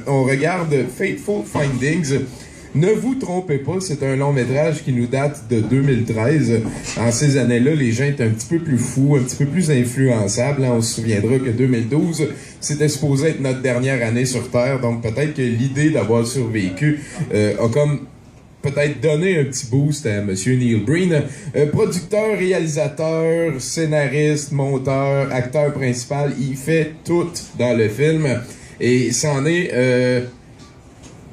on regarde Fateful Findings. Ne vous trompez pas, c'est un long métrage qui nous date de 2013. En ces années-là, les gens étaient un petit peu plus fous, un petit peu plus influençables. On se souviendra que 2012, c'était supposé être notre dernière année sur Terre, donc peut-être que l'idée d'avoir survécu a comme peut-être donné un petit boost à Monsieur Neil Breen. Producteur, réalisateur, scénariste, monteur, acteur principal, il fait tout dans le film. Et c'en est...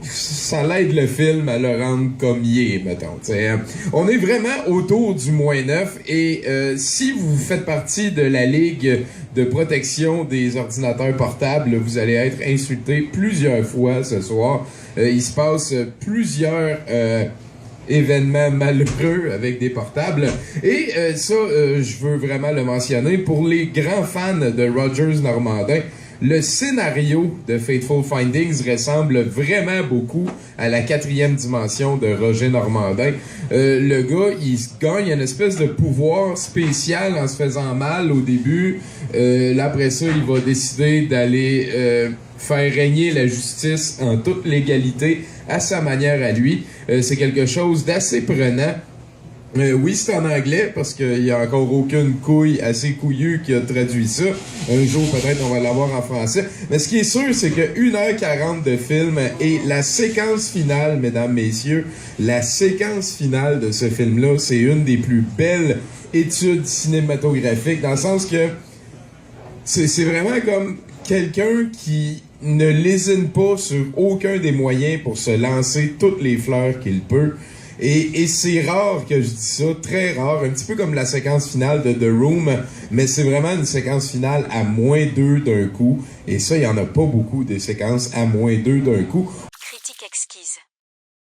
ça l'aide le film à le rendre comme il est, mettons. T'sais. On est vraiment autour du -9 et si vous faites partie de la Ligue de protection des ordinateurs portables, vous allez être insulté plusieurs fois ce soir. Il se passe plusieurs événements malheureux avec des portables et ça, je veux vraiment le mentionner. Pour les grands fans de Rogers Normandin, le scénario de Fateful Findings ressemble vraiment beaucoup à la 4e dimension de Roger Normandin. Le gars, il gagne une espèce de pouvoir spécial en se faisant mal au début. Là, après ça, il va décider d'aller faire régner la justice en toute légalité à sa manière à lui. C'est quelque chose d'assez prenant. Oui, c'est en anglais parce qu'il y a encore aucune couille assez couillue qui a traduit ça. Un jour, peut-être, on va l'avoir en français. Mais ce qui est sûr, c'est que 1h40 de film et la séquence finale, mesdames, messieurs, la séquence finale de ce film-là, c'est une des plus belles études cinématographiques dans le sens que c'est vraiment comme quelqu'un qui ne lésine pas sur aucun des moyens pour se lancer toutes les fleurs qu'il peut. Et c'est rare que je dis ça, très rare, un petit peu comme la séquence finale de The Room, mais c'est vraiment une séquence finale à -2 d'un coup. Et ça, il n'y en a pas beaucoup des séquences à -2 d'un coup. Critique exquise.